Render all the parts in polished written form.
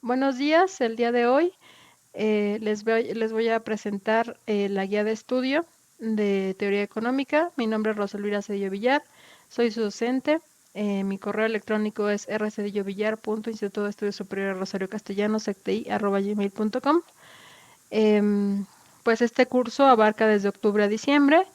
Buenos días, el día de hoy les voy a presentar la guía de estudio de teoría económica. Mi nombre es Rosa Elvira Cedillo Villar, soy su docente. Mi correo electrónico es rcedillovillar.instituto de estudios superiores rosario castellanos@gmail.com. Pues este curso abarca desde octubre a diciembre.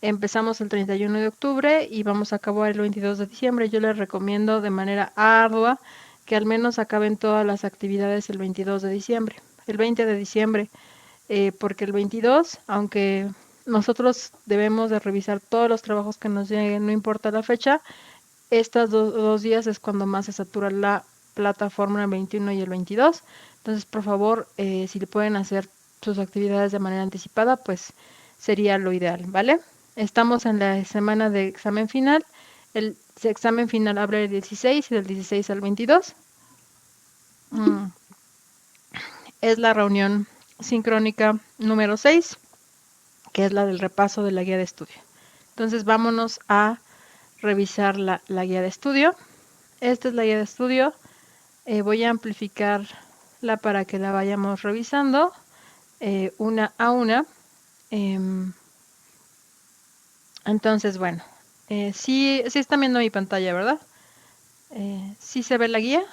Empezamos el 31 de octubre y vamos a acabar el 22 de diciembre. Yo les recomiendo de manera ardua que al menos acaben todas las actividades el 22 de diciembre, el 20 de diciembre, porque el 22, aunque nosotros debemos de revisar todos los trabajos que nos lleguen, no importa la fecha, estos dos días es cuando más se satura la plataforma, el 21 y el 22. Entonces, por favor, si le pueden hacer sus actividades de manera anticipada, pues sería lo ideal, ¿vale? Estamos en la semana de examen final. El examen final abre el 16 y del 16 al 22. Mm, es la reunión sincrónica número 6, que es la del repaso de la guía de estudio. Entonces, vámonos a revisar la guía de estudio. Esta es la guía de estudio. Voy a amplificarla para que la vayamos revisando una a una. Em, entonces, bueno, sí están viendo mi pantalla, ¿verdad? ¿Sí se ve la guía?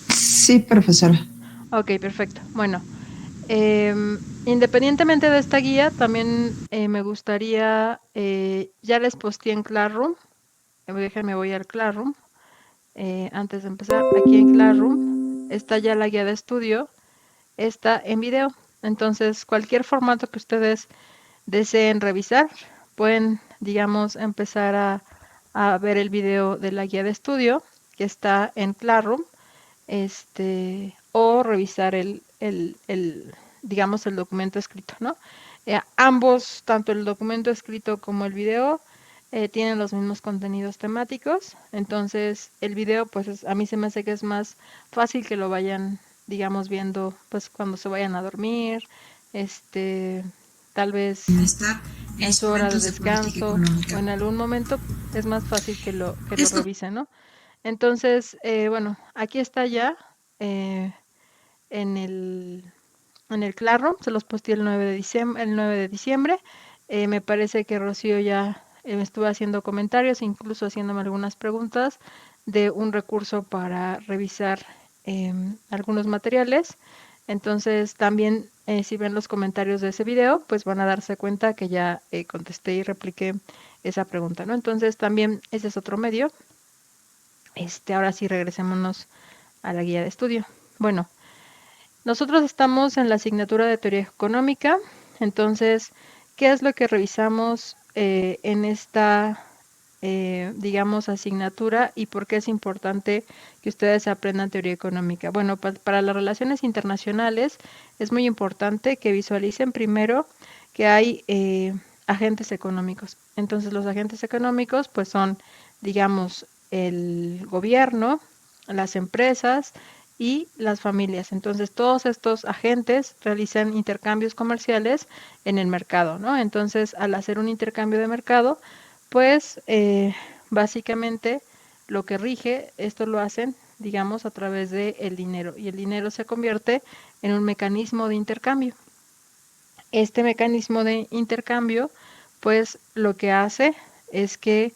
Sí, profesora. Ok, perfecto. Bueno, independientemente de esta guía, también me gustaría, ya les posteé en Classroom. Déjenme voy al Classroom. Antes de empezar, aquí en Classroom está ya la guía de estudio, está en video. Entonces, cualquier formato que ustedes deseen revisar, pueden, digamos, empezar a ver el video de la guía de estudio que está en Classroom, o revisar digamos, el documento escrito, ¿no? Ambos, tanto el documento escrito como el video, tienen los mismos contenidos temáticos. Entonces, el video, pues a mí se me hace que es más fácil que lo vayan, digamos, viendo, pues cuando se vayan a dormir, este, tal vez Bienestar e en su hora de instrumentos de política descanso o económica. en algún momento es más fácil que lo Esto revisen, ¿no? Entonces, bueno, aquí está ya eh, en el Classroom, se los posteé el 9 de diciembre. Me parece que Rocío ya me estuvo haciendo comentarios, incluso haciéndome algunas preguntas de un recurso para revisar algunos materiales. Entonces, también si ven los comentarios de ese video, pues van a darse cuenta que ya contesté y repliqué esa pregunta, ¿no? Entonces, también ese es otro medio. Ahora sí, regresémonos a la guía de estudio. Bueno, nosotros estamos en la asignatura de teoría económica. Entonces, ¿qué es lo que revisamos en esta, digamos, asignatura y por qué es importante que ustedes aprendan teoría económica? Bueno, para las relaciones internacionales es muy importante que visualicen primero que hay agentes económicos. Entonces, los agentes económicos, pues son, digamos, el gobierno, las empresas y las familias. Entonces, todos estos agentes realizan intercambios comerciales en el mercado, ¿no? Entonces, al hacer un intercambio de mercado, pues básicamente lo que rige, esto lo hacen, digamos, a través del dinero, y el dinero se convierte en un mecanismo de intercambio. Este mecanismo de intercambio, pues lo que hace es que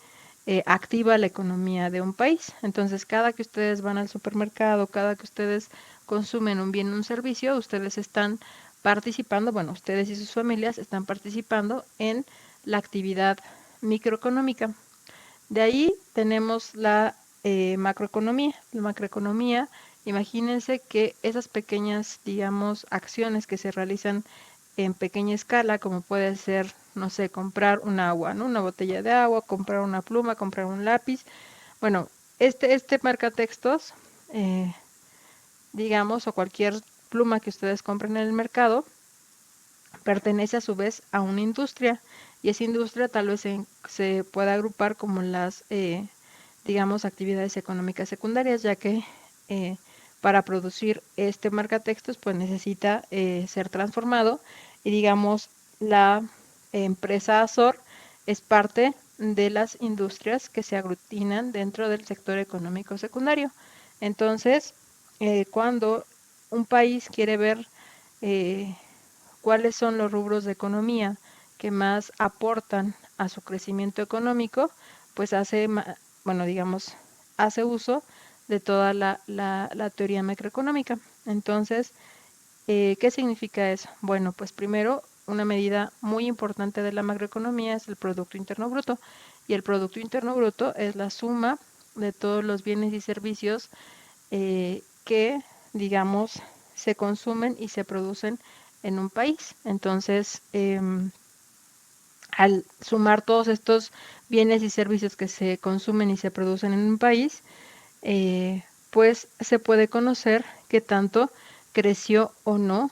activa la economía de un país. Entonces, cada que ustedes van al supermercado, cada que ustedes consumen un bien o un servicio, ustedes están participando, bueno, ustedes y sus familias están participando en la actividad microeconómica. De ahí tenemos la macroeconomía. La macroeconomía, imagínense que esas pequeñas, digamos, acciones que se realizan en pequeña escala, como puede ser, no sé, comprar un agua, ¿no? Una botella de agua, comprar una pluma, comprar un lápiz. Bueno, este marcatextos, eh, digamos, o cualquier pluma que ustedes compren en el mercado, pertenece a su vez a una industria, y esa industria tal vez se pueda agrupar como las, digamos, actividades económicas secundarias, ya que eh, para producir este marcatextos pues necesita ser transformado, y digamos la empresa Azor es parte de las industrias que se aglutinan dentro del sector económico secundario. Entonces, cuando un país quiere ver cuáles son los rubros de economía que más aportan a su crecimiento económico, pues bueno, digamos, hace uso de toda la teoría macroeconómica. Entonces, ¿qué significa eso? Bueno, pues primero, una medida muy importante de la macroeconomía es el Producto Interno Bruto, y el Producto Interno Bruto es la suma de todos los bienes y servicios que, digamos, se consumen y se producen en un país. Entonces, al sumar todos estos bienes y servicios que se consumen y se producen en un país, pues se puede conocer qué tanto creció o no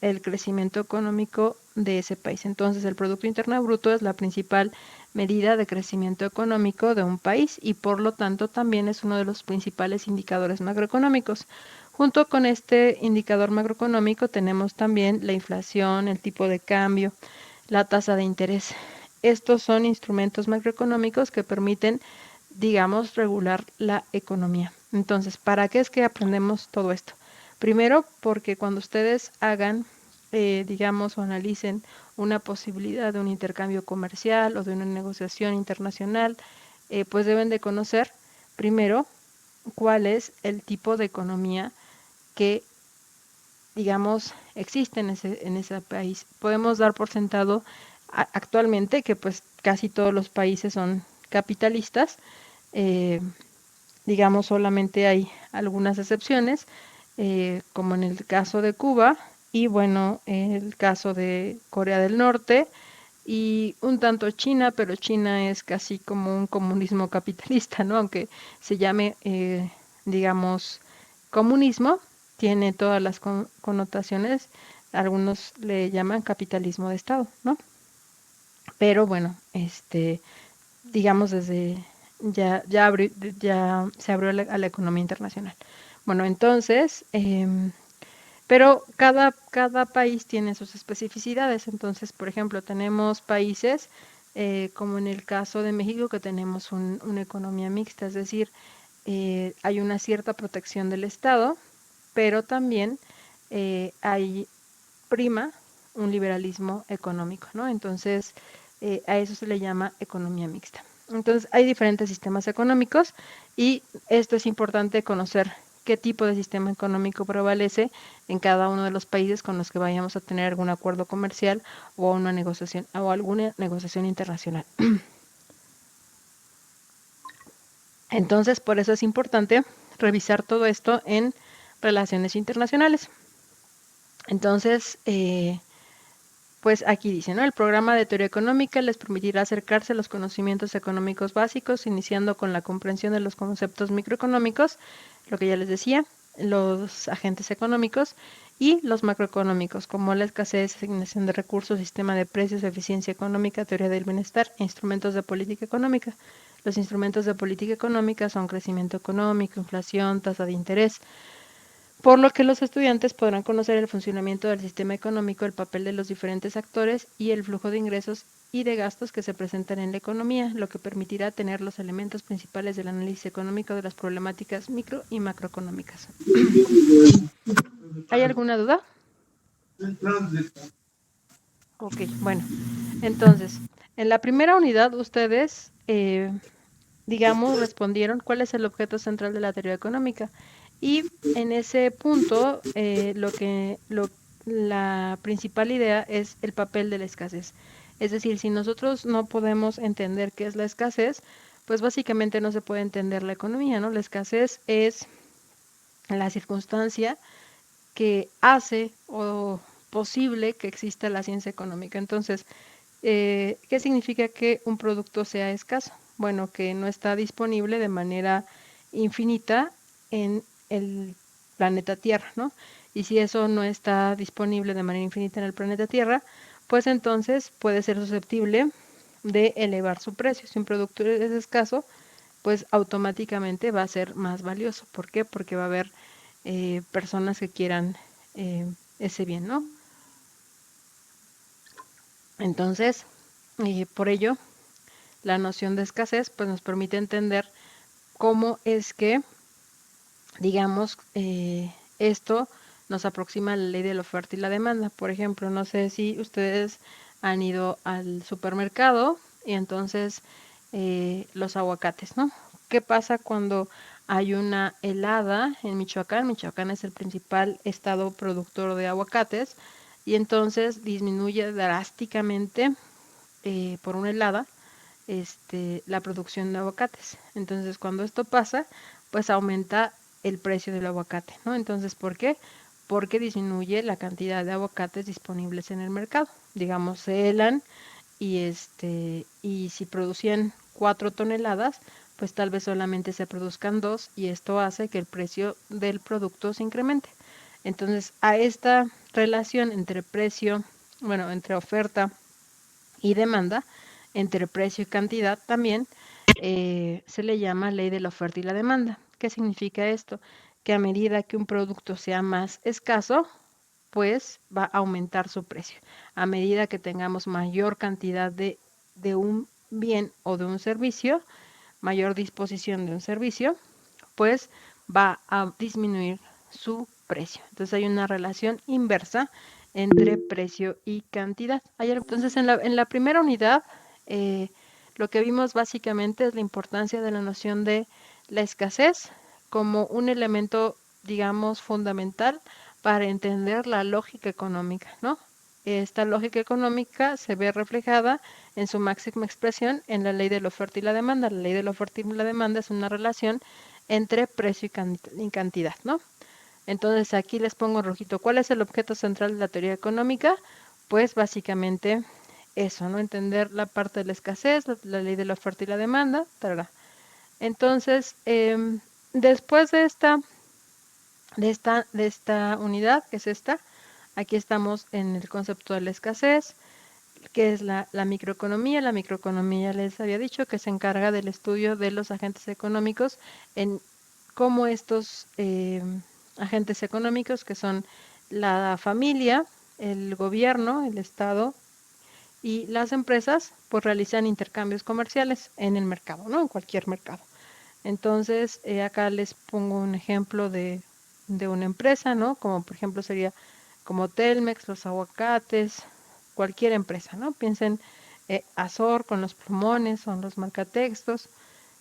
el crecimiento económico de ese país. Entonces, el Producto Interno Bruto es la principal medida de crecimiento económico de un país y por lo tanto también es uno de los principales indicadores macroeconómicos. Junto con este indicador macroeconómico tenemos también la inflación, el tipo de cambio, la tasa de interés. Estos son instrumentos macroeconómicos que permiten, digamos, regular la economía. Entonces, ¿para qué es que aprendemos todo esto? Primero, porque cuando ustedes hagan, digamos, o analicen una posibilidad de un intercambio comercial o de una negociación internacional, pues deben de conocer primero cuál es el tipo de economía que, digamos, existe en ese país. Podemos dar por sentado actualmente que pues casi todos los países son capitalistas, eh, digamos, solamente hay algunas excepciones, como en el caso de Cuba y bueno, el caso de Corea del Norte y un tanto China, pero China es casi como un comunismo capitalista, ¿no? Aunque se llame, digamos, comunismo, tiene todas las connotaciones, algunos le llaman capitalismo de Estado, ¿no? Pero bueno, digamos desde ya se abrió a la economía internacional. Bueno, entonces, pero cada país tiene sus especificidades. Entonces, por ejemplo, tenemos países como en el caso de México que tenemos una economía mixta, es decir, hay una cierta protección del Estado, pero también hay prima un liberalismo económico, ¿no? Entonces, a eso se le llama economía mixta. Entonces, hay diferentes sistemas económicos y esto es importante conocer qué tipo de sistema económico prevalece en cada uno de los países con los que vayamos a tener algún acuerdo comercial o una negociación o alguna negociación internacional. Entonces, por eso es importante revisar todo esto en relaciones internacionales. Entonces, pues aquí dice, ¿no? El programa de teoría económica les permitirá acercarse a los conocimientos económicos básicos, iniciando con la comprensión de los conceptos microeconómicos, lo que ya les decía, los agentes económicos y los macroeconómicos, como la escasez, asignación de recursos, sistema de precios, eficiencia económica, teoría del bienestar e instrumentos de política económica. Los instrumentos de política económica son crecimiento económico, inflación, tasa de interés, por lo que los estudiantes podrán conocer el funcionamiento del sistema económico, el papel de los diferentes actores y el flujo de ingresos y de gastos que se presentan en la economía, lo que permitirá tener los elementos principales del análisis económico de las problemáticas micro y macroeconómicas. ¿Hay alguna duda? Ok, bueno, entonces, en la primera unidad ustedes, digamos, respondieron cuál es el objeto central de la teoría económica. Y en ese punto, la principal idea es el papel de la escasez. Es decir, si nosotros no podemos entender qué es la escasez, pues básicamente no se puede entender la economía, ¿no? La escasez es la circunstancia que hace o posible que exista la ciencia económica. Entonces, ¿qué significa que un producto sea escaso? Bueno, que no está disponible de manera infinita en el planeta Tierra, ¿no? Y si eso no está disponible de manera infinita en el planeta Tierra, pues entonces puede ser susceptible de elevar su precio. Si un producto es escaso, pues automáticamente va a ser más valioso. ¿Por qué? Porque va a haber personas que quieran ese bien, ¿no? Entonces, por ello, la noción de escasez pues nos permite entender cómo es que digamos, esto nos aproxima a la ley de la oferta y la demanda. Por ejemplo, no sé si ustedes han ido al supermercado y entonces los aguacates, ¿no? ¿Qué pasa cuando hay una helada en Michoacán? Michoacán es el principal estado productor de aguacates y entonces disminuye drásticamente por una helada la producción de aguacates. Entonces, cuando esto pasa, pues aumenta el precio del aguacate, ¿no? Entonces, ¿por qué? Porque disminuye la cantidad de aguacates disponibles en el mercado. Digamos, se helan y si producían 4 toneladas, pues tal vez solamente se produzcan 2 y esto hace que el precio del producto se incremente. Entonces, a esta relación entre precio, bueno, entre oferta y demanda, entre precio y cantidad también, se le llama ley de la oferta y la demanda. ¿Qué significa esto? Que a medida que un producto sea más escaso, pues va a aumentar su precio. A medida que tengamos mayor cantidad de un bien o de un servicio, mayor disposición de un servicio, pues va a disminuir su precio. Entonces hay una relación inversa entre precio y cantidad. Entonces en la primera unidad, lo que vimos básicamente es la importancia de la noción de la escasez como un elemento, digamos, fundamental para entender la lógica económica, ¿no? Esta lógica económica se ve reflejada en su máxima expresión en la ley de la oferta y la demanda. La ley de la oferta y la demanda es una relación entre precio y cantidad, ¿no? Entonces aquí les pongo en rojito. ¿Cuál es el objeto central de la teoría económica? Pues básicamente eso, ¿no? Entender la parte de la escasez, la ley de la oferta y la demanda. Tarara. Entonces, después de esta unidad, que es esta, aquí estamos en el concepto de la escasez, que es la microeconomía. La microeconomía les había dicho que se encarga del estudio de los agentes económicos en cómo estos agentes económicos, que son la familia, el gobierno, el Estado y las empresas, pues realizan intercambios comerciales en el mercado, ¿no? En cualquier mercado. Entonces, acá les pongo un ejemplo de una empresa, ¿no? Como por ejemplo sería como Telmex, los aguacates, cualquier empresa, ¿no? Piensen Azor con los plumones o los marcatextos.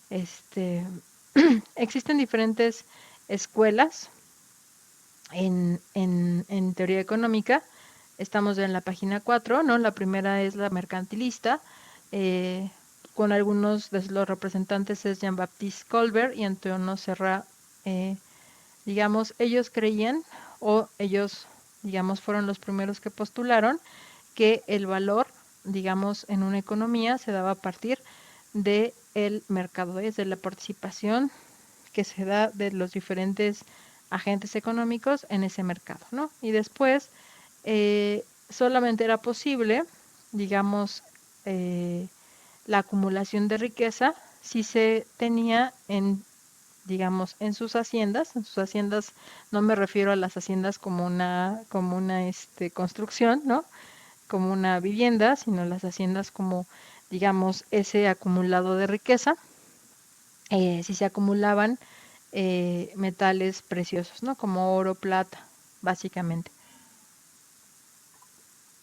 Este, existen diferentes escuelas en teoría económica. Estamos en la página 4, ¿no? La primera es la mercantilista, eh, con algunos de los representantes es Jean-Baptiste Colbert y Antonio Serra. Digamos, ellos creían o ellos, digamos, fueron los primeros que postularon que el valor, digamos, en una economía se daba a partir de el mercado, es de la participación que se da de los diferentes agentes económicos en ese mercado, ¿no? Y después solamente era posible, digamos, la acumulación de riqueza si se tenía en, digamos, en sus haciendas. En sus haciendas no me refiero a las haciendas como una construcción, ¿no? Como una vivienda, sino las haciendas como, digamos, ese acumulado de riqueza. Si se acumulaban metales preciosos, ¿no? Como oro, plata, básicamente.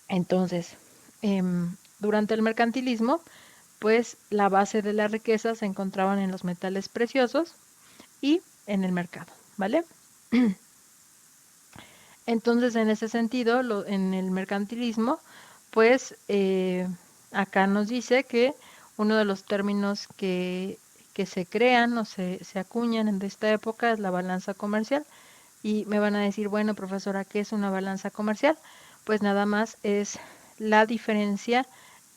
Entonces, durante el mercantilismo, pues la base de la riqueza se encontraban en los metales preciosos y en el mercado, ¿vale? Entonces, en ese sentido, en el mercantilismo, pues acá nos dice que uno de los términos que se crean o se acuñan en esta época es la balanza comercial. Y me van a decir, bueno, profesora, ¿qué es una balanza comercial? Pues nada más es la diferencia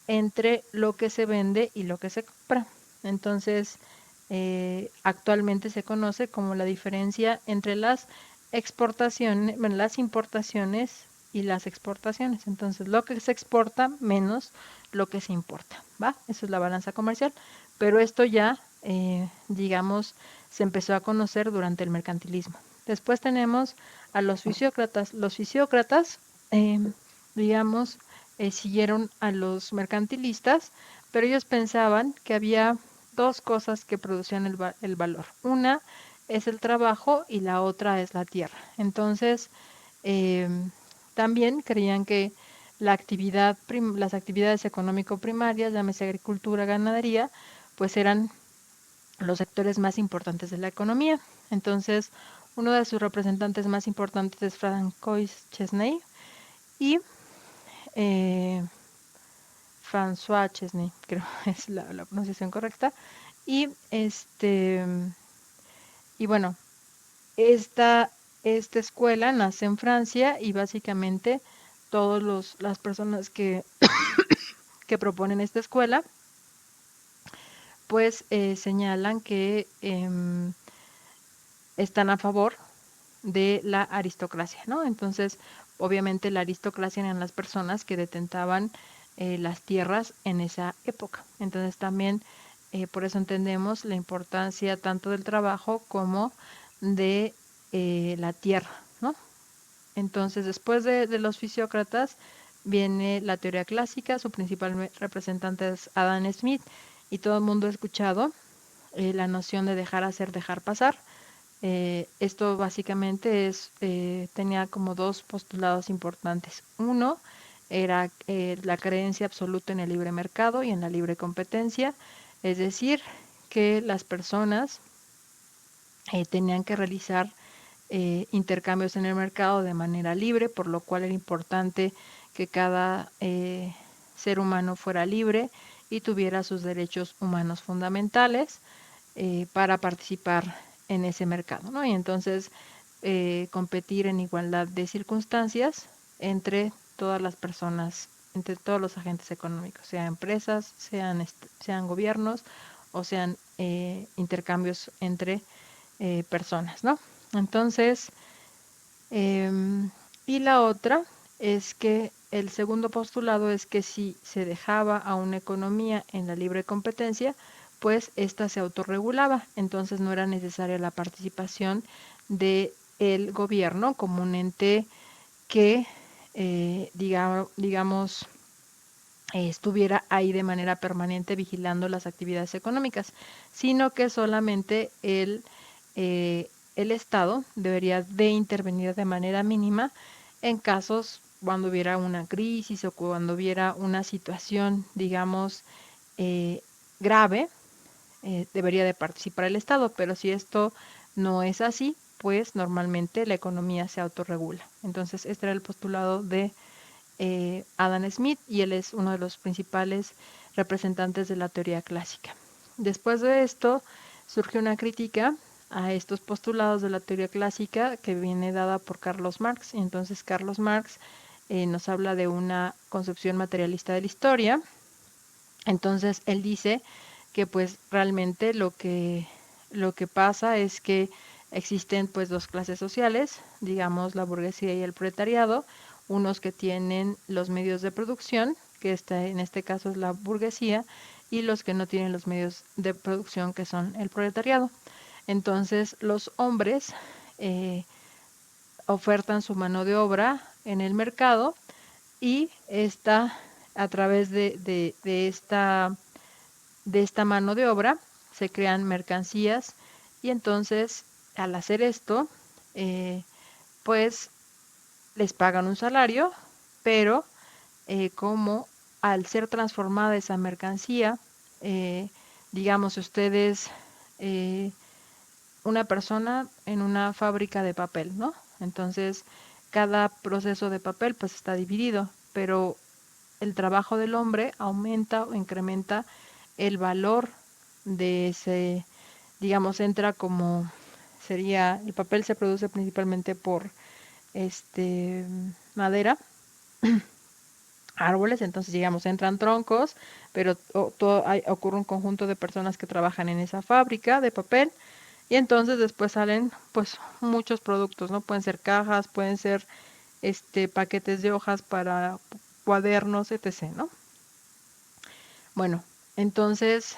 entre lo que se vende y lo que se compra. Entonces, actualmente se conoce como la diferencia entre las exportaciones, bueno, las importaciones y las exportaciones. Entonces, lo que se exporta menos lo que se importa, ¿va? Eso es la balanza comercial. Pero esto ya, digamos, se empezó a conocer durante el mercantilismo. Después tenemos a los fisiócratas. Los fisiócratas, digamos, siguieron a los mercantilistas, pero ellos pensaban que había dos cosas que producían el valor. Una es el trabajo y la otra es la tierra. Entonces, también creían que las actividades económico primarias, llámese agricultura, ganadería, pues eran los sectores más importantes de la economía. Entonces, uno de sus representantes más importantes es Francois Chesney y eh, François Chesney, creo es la pronunciación correcta. Y y bueno, esta escuela nace en Francia y básicamente todas las personas que proponen esta escuela pues señalan que están a favor de la aristocracia, ¿no? Entonces, obviamente la aristocracia eran las personas que detentaban las tierras en esa época. Entonces también por eso entendemos la importancia tanto del trabajo como de la tierra, ¿no? Entonces, después de los fisiócratas viene la teoría clásica, su principal representante es Adam Smith, y todo el mundo ha escuchado la noción de dejar hacer, dejar pasar. Esto básicamente tenía como dos postulados importantes. Uno era la creencia absoluta en el libre mercado y en la libre competencia, es decir, que las personas tenían que realizar intercambios en el mercado de manera libre, por lo cual era importante que cada ser humano fuera libre y tuviera sus derechos humanos fundamentales para participar en ese mercado, ¿no? Y entonces competir en igualdad de circunstancias entre todas las personas, entre todos los agentes económicos, sean empresas, sean gobiernos o sean intercambios entre personas, ¿no? Entonces, y la otra es que el segundo postulado es que si se dejaba a una economía en la libre competencia, pues ésta se autorregulaba, entonces no era necesaria la participación del gobierno como un ente que, digamos, estuviera ahí de manera permanente vigilando las actividades económicas, sino que solamente el Estado debería de intervenir de manera mínima en casos cuando hubiera una crisis o cuando hubiera una situación, digamos, eh, grave, debería de participar el Estado, pero si esto no es así, pues normalmente la economía se autorregula. Entonces, este era el postulado de Adam Smith y él es uno de los principales representantes de la teoría clásica. Después de esto surge una crítica a estos postulados de la teoría clásica que viene dada por Carlos Marx. Y entonces Carlos Marx nos habla de una concepción materialista de la historia. Entonces él dice que pues realmente lo que pasa es que existen pues dos clases sociales, digamos la burguesía y el proletariado, unos que tienen los medios de producción, que en este caso es la burguesía, y los que no tienen los medios de producción, que son el proletariado. Entonces los hombres ofertan su mano de obra en el mercado y esta, a través de esta mano de obra, se crean mercancías y entonces al hacer esto, eh, pues les pagan un salario, pero como al ser transformada esa mercancía, digamos ustedes, eh, una persona en una fábrica de papel, ¿no? Entonces, cada proceso de papel pues está dividido, pero el trabajo del hombre aumenta o incrementa el valor de ese, digamos, entra como sería, el papel se produce principalmente por madera, árboles, entonces digamos, entran troncos, pero ocurre un conjunto de personas que trabajan en esa fábrica de papel y entonces después salen pues muchos productos, ¿no? Pueden ser cajas, pueden ser paquetes de hojas para cuadernos, etc., ¿no? Bueno, entonces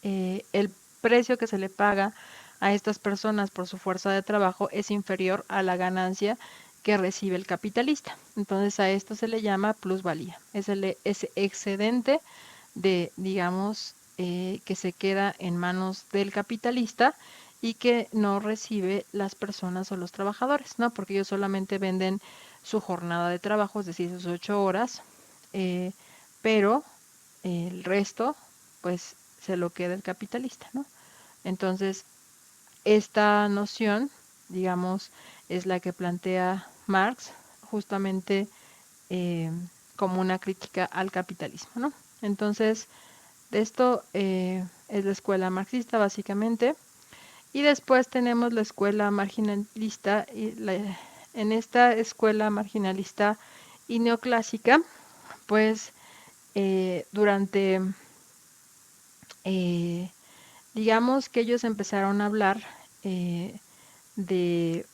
el precio que se le paga a estas personas por su fuerza de trabajo es inferior a la ganancia que recibe el capitalista. Entonces a esto se le llama plusvalía. Es ese excedente de, digamos, que se queda en manos del capitalista y que no recibe las personas o los trabajadores, ¿no? Porque ellos solamente venden su jornada de trabajo, es decir, sus 8 horas, eh, pero el resto, pues, se lo queda el capitalista, ¿no? Entonces, esta noción, digamos, es la que plantea Marx justamente eh, como una crítica al capitalismo, ¿no? Entonces, de esto es la escuela marxista, básicamente. Y después tenemos la escuela marginalista. En esta escuela marginalista y neoclásica, pues durante, eh, digamos que ellos empezaron a hablar eh, de,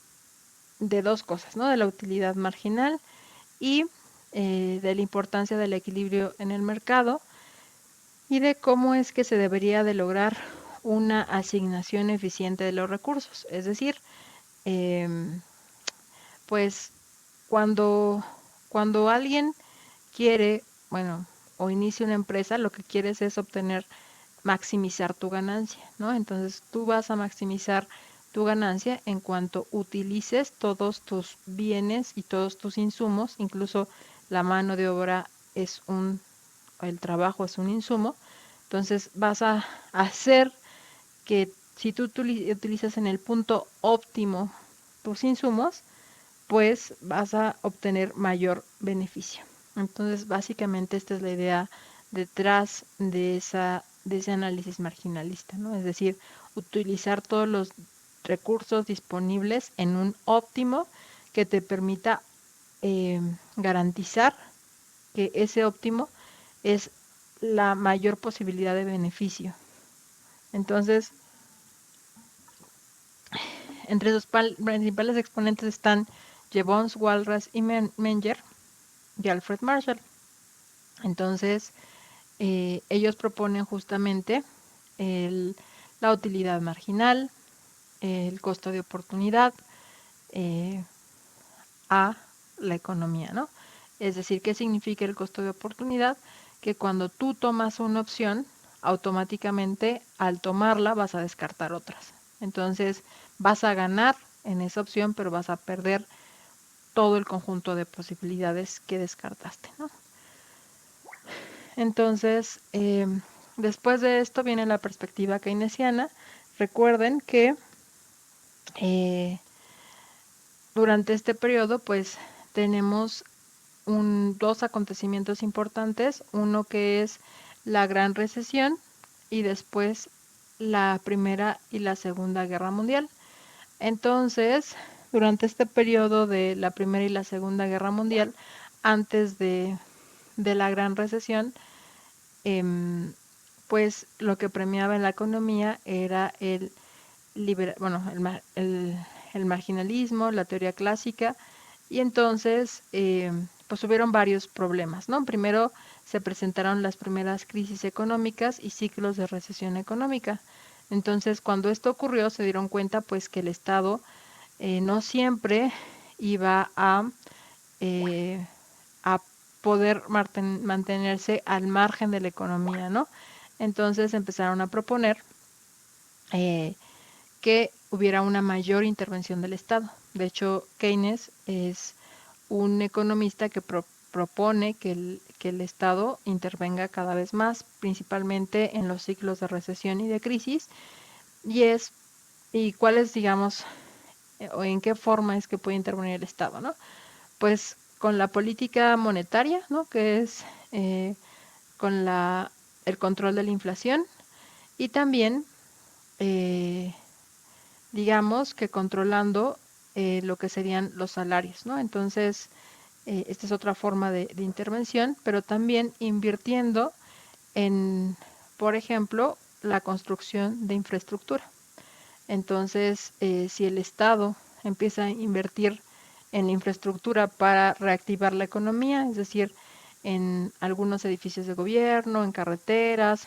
de dos cosas, ¿no? De la utilidad marginal y de la importancia del equilibrio en el mercado y de cómo es que se debería de lograr una asignación eficiente de los recursos. Es decir, em, pues cuando alguien quiere, bueno, o inicia una empresa, lo que quieres es obtener, maximizar tu ganancia, ¿no? Entonces tú vas a maximizar tu ganancia en cuanto utilices todos tus bienes y todos tus insumos, incluso la mano de obra es el trabajo es un insumo, entonces vas a hacer que si tú utilizas en el punto óptimo tus insumos, pues vas a obtener mayor beneficio. Entonces, básicamente esta es la idea detrás de ese análisis marginalista, ¿no? Es decir, utilizar todos los recursos disponibles en un óptimo que te permita garantizar que ese óptimo es la mayor posibilidad de beneficio. Entonces, entre sus principales exponentes están Jevons, Walras y Menger y Alfred Marshall. Entonces, ellos proponen justamente el, la utilidad marginal, el costo de oportunidad eh, a la economía, ¿no? Es decir, ¿qué significa el costo de oportunidad? Que cuando tú tomas una opción, automáticamente al tomarla vas a descartar otras. Entonces, vas a ganar en esa opción, pero vas a perder todo el conjunto de posibilidades que descartaste, ¿no? Entonces, después de esto viene la perspectiva keynesiana. Recuerden que eh, durante este periodo, pues tenemos dos acontecimientos importantes, uno que es la Gran Recesión y después la Primera y la Segunda Guerra Mundial. Entonces, durante este periodo de la Primera y la Segunda Guerra Mundial, antes de la Gran Recesión, pues lo que premiaba en la economía era bueno, el marginalismo, la teoría clásica, y entonces pues hubieron varios problemas, ¿no? Primero se presentaron las primeras crisis económicas y ciclos de recesión económica. Entonces, cuando esto ocurrió, se dieron cuenta pues que el Estado no siempre iba eh, a poder mantenerse al margen de la economía, ¿no? Entonces empezaron a proponer eh, que hubiera una mayor intervención del Estado. De hecho, Keynes es un economista que propone que el Estado intervenga cada vez más, principalmente en los ciclos de recesión y de crisis, y y cuál es, digamos, o en qué forma es que puede intervenir el Estado, ¿no? Pues con la política monetaria, ¿no? Que es con el control de la inflación y también, eh, digamos, que controlando lo que serían los salarios, ¿no? Entonces, esta es otra forma de intervención, pero también invirtiendo en, por ejemplo, la construcción de infraestructura. Entonces, si el Estado empieza a invertir en la infraestructura para reactivar la economía, es decir, en algunos edificios de gobierno, en carreteras,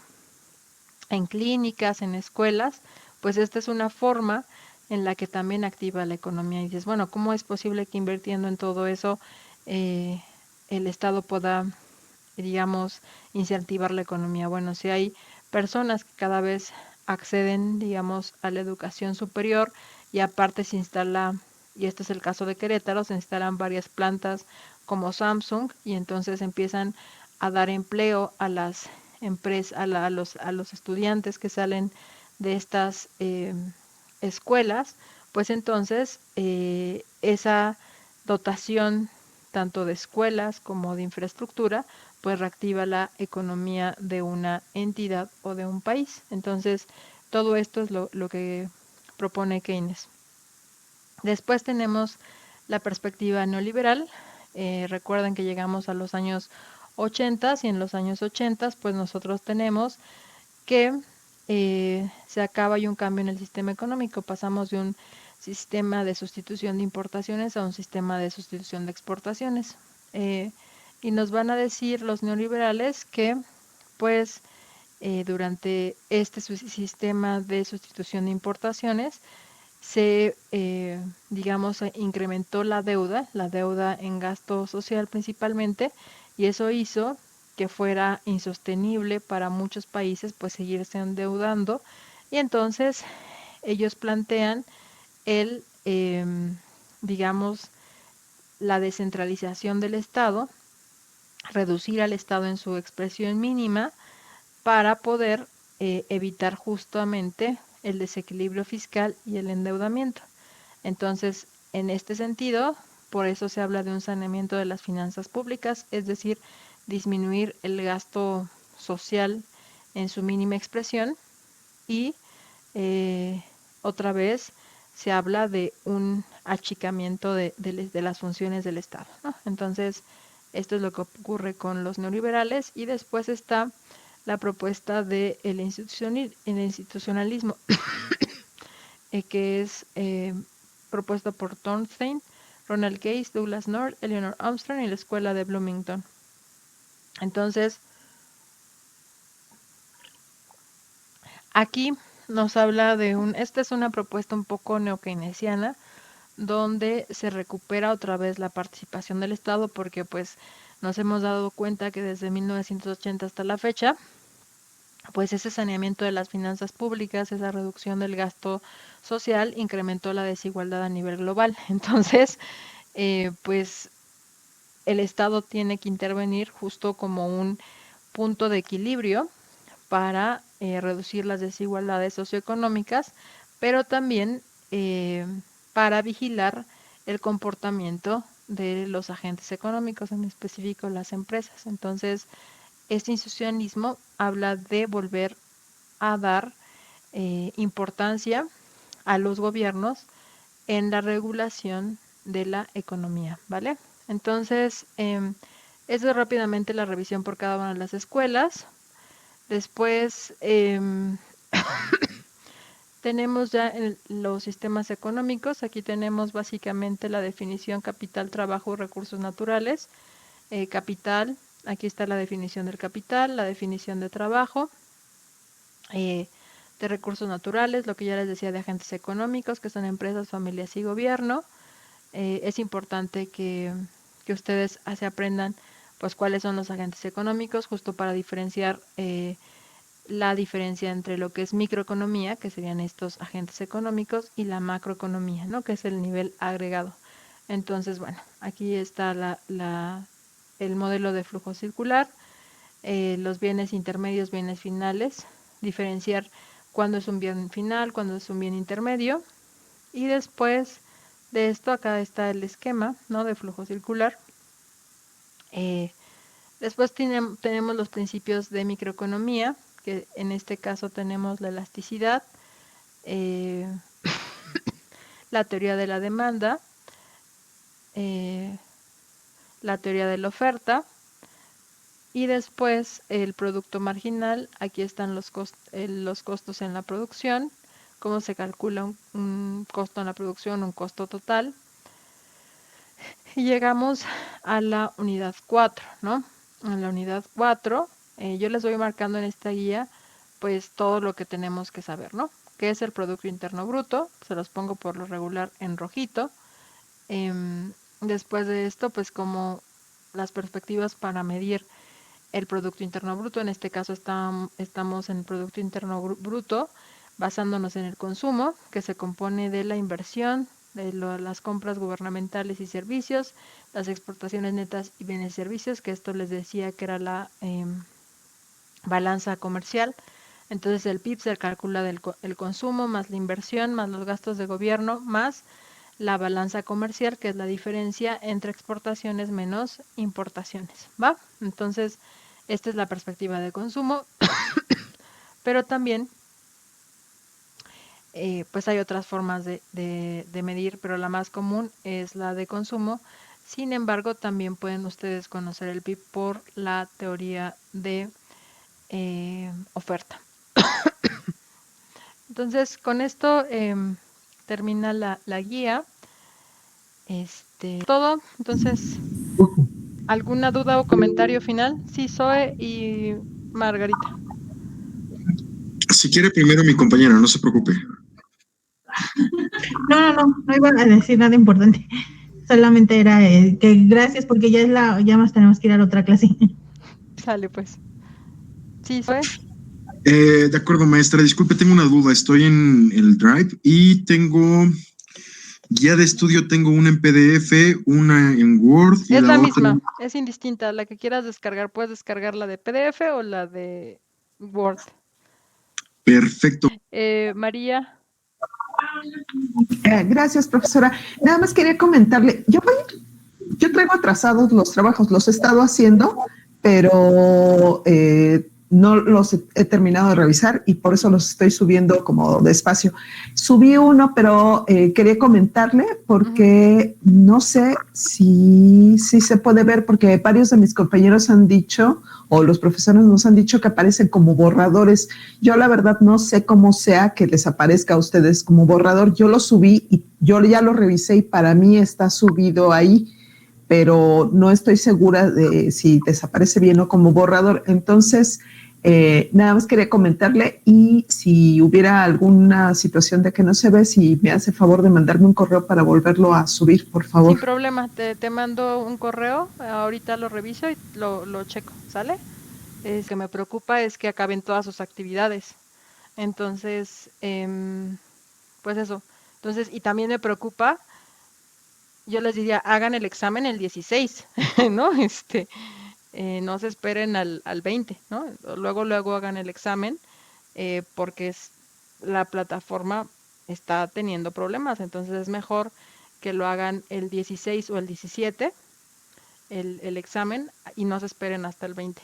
en clínicas, en escuelas, pues esta es una forma en la que también activa la economía. Y dices, bueno, ¿cómo es posible que invirtiendo en todo eso eh, el Estado pueda, digamos, incentivar la economía? Bueno, si hay personas que cada vez acceden, digamos, a la educación superior y aparte se instala, y este es el caso de Querétaro, se instalan varias plantas como Samsung y entonces empiezan a dar empleo a las empresas, a los estudiantes que salen de estas escuelas, pues entonces esa dotación tanto de escuelas como de infraestructura, pues reactiva la economía de una entidad o de un país. Entonces, todo esto es lo que propone Keynes. Después tenemos la perspectiva neoliberal. Recuerden que llegamos a los años 80 y en los años 80 pues nosotros tenemos que se acaba y un cambio en el sistema económico. Pasamos de un sistema de sustitución de importaciones a un sistema de sustitución de exportaciones. Eh, y nos van a decir los neoliberales que pues durante este sistema de sustitución de importaciones se, digamos, incrementó la deuda en gasto social principalmente, y eso hizo que fuera insostenible para muchos países pues seguirse endeudando, y entonces ellos plantean el, digamos, la descentralización del Estado, reducir al Estado en su expresión mínima para poder evitar justamente el desequilibrio fiscal y el endeudamiento. Entonces, en este sentido, por eso se habla de un saneamiento de las finanzas públicas, es decir, disminuir el gasto social en su mínima expresión y otra vez se habla de un achicamiento de las funciones del Estado, ¿no? Entonces, esto es lo que ocurre con los neoliberales y después está la propuesta del institucionalismo, que es propuesto por Thornstein, Ronald Case, Douglas North, Eleanor Armstrong y la Escuela de Bloomington. Entonces, aquí nos habla de esta es una propuesta un poco neokeynesiana, donde se recupera otra vez la participación del Estado, porque pues nos hemos dado cuenta que desde 1980 hasta la fecha, pues ese saneamiento de las finanzas públicas, esa reducción del gasto social, incrementó la desigualdad a nivel global. Entonces, pues el Estado tiene que intervenir justo como un punto de equilibrio para reducir las desigualdades socioeconómicas, pero también para vigilar el comportamiento de los agentes económicos, en específico las empresas. Entonces, este institucionalismo habla de volver a dar importancia a los gobiernos en la regulación de la economía, ¿vale? Entonces, eso es rápidamente la revisión por cada una de las escuelas. Después tenemos ya los sistemas económicos. Aquí tenemos básicamente la definición capital, trabajo y recursos naturales. Capital, aquí está la definición del capital, la definición de trabajo, de recursos naturales, lo que ya les decía de agentes económicos, que son empresas, familias y gobierno. Es importante que ustedes se aprendan pues cuáles son los agentes económicos, justo para diferenciar la diferencia entre lo que es microeconomía, que serían estos agentes económicos, y la macroeconomía, ¿no? Que es el nivel agregado. Entonces, bueno, aquí está el modelo de flujo circular, los bienes intermedios, bienes finales, diferenciar cuándo es un bien final, cuándo es un bien intermedio, y después de esto acá está el esquema, ¿no? De flujo circular. Después tenemos los principios de microeconomía, que en este caso tenemos la elasticidad, eh, la teoría de la demanda, la teoría de la oferta, y después el producto marginal. Aquí están los costos en la producción, cómo se calcula un costo en la producción, un costo total. Y llegamos a la unidad 4, ¿no? En la unidad 4, yo les voy marcando en esta guía pues todo lo que tenemos que saber, ¿no? ¿Qué es el Producto Interno Bruto? Se los pongo por lo regular en rojito. Después de esto, pues como las perspectivas para medir el Producto Interno Bruto. En este caso estamos en el Producto Interno Bruto basándonos en el consumo, que se compone de la inversión, de las compras gubernamentales y servicios, las exportaciones netas y bienes y servicios, que esto les decía que era la balanza comercial. Entonces el PIB se calcula el consumo más la inversión más los gastos de gobierno más la balanza comercial, que es la diferencia entre exportaciones menos importaciones, ¿va? Entonces, esta es la perspectiva de consumo, pero también pues hay otras formas de medir, pero la más común es la de consumo. Sin embargo, también pueden ustedes conocer el PIB por la teoría de oferta. Entonces, con esto termina la guía. Todo. Entonces, ¿alguna duda o comentario final? Sí, Zoe y Margarita. Si quiere primero mi compañera, no se preocupe. No iba a decir nada importante. Solamente era que gracias porque ya más tenemos que ir a la otra clase. Sale pues. Sí, Zoe. De acuerdo, maestra. Disculpe, tengo una duda. Estoy en el Drive y tengo guía de estudio. Tengo una en PDF, una en Word y Es la la otra. misma, es indistinta. La que quieras descargar, puedes descargar la de PDF o la de Word. Perfecto. María. Gracias, profesora. Nada más quería comentarle, yo traigo atrasados los trabajos, los he estado haciendo, pero no los he terminado de revisar y por eso los estoy subiendo como despacio. Subí uno, pero quería comentarle porque no sé si se puede ver, porque varios de mis compañeros han dicho, o los profesores nos han dicho que aparecen como borradores. Yo la verdad no sé cómo sea que les aparezca a ustedes como borrador. Yo lo subí y yo ya lo revisé y para mí está subido ahí, pero no estoy segura de si desaparece bien o como borrador. Entonces, nada más quería comentarle y si hubiera alguna situación de que no se ve, si me hace favor de mandarme un correo para volverlo a subir, por favor. Sin problema, te mando un correo, ahorita lo reviso y lo checo, ¿sale? Lo que me preocupa es que acaben todas sus actividades. Entonces, pues eso. Entonces, y también me preocupa, yo les diría, hagan el examen el 16, ¿no? No se esperen al 20, ¿no? Luego hagan el examen, porque la plataforma está teniendo problemas, entonces es mejor que lo hagan el 16 o el 17, el examen, y no se esperen hasta el 20.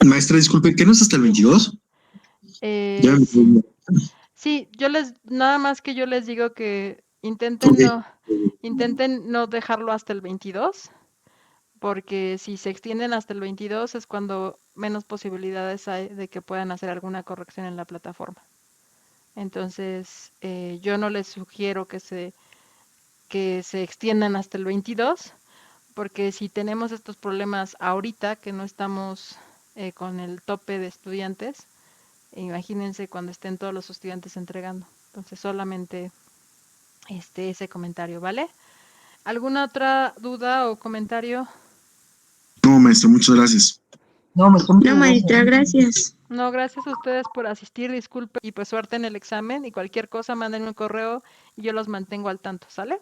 Maestra, disculpe, ¿qué no es hasta el 22? Ya me Sí, sí, nada más que yo les digo que intenten Ok. no dejarlo hasta el 22, porque si se extienden hasta el 22 es cuando menos posibilidades hay de que puedan hacer alguna corrección en la plataforma. Entonces, yo no les sugiero que se extiendan hasta el 22, porque si tenemos estos problemas ahorita que no estamos con el tope de estudiantes, imagínense cuando estén todos los estudiantes entregando. Entonces, solamente ese comentario, ¿vale? ¿Alguna otra duda o comentario? No, maestra, muchas gracias. No, maestra, gracias. No, gracias a ustedes por asistir, disculpe, y pues suerte en el examen, y cualquier cosa mándenme un correo y yo los mantengo al tanto, ¿sale?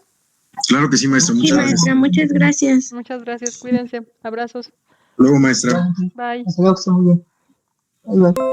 Claro que sí, maestra, Sí, muchas gracias. maestra, muchas gracias. Muchas gracias, cuídense, abrazos, Luego, maestra. bye. Hasta luego, que esté muy bien. Bye, bye.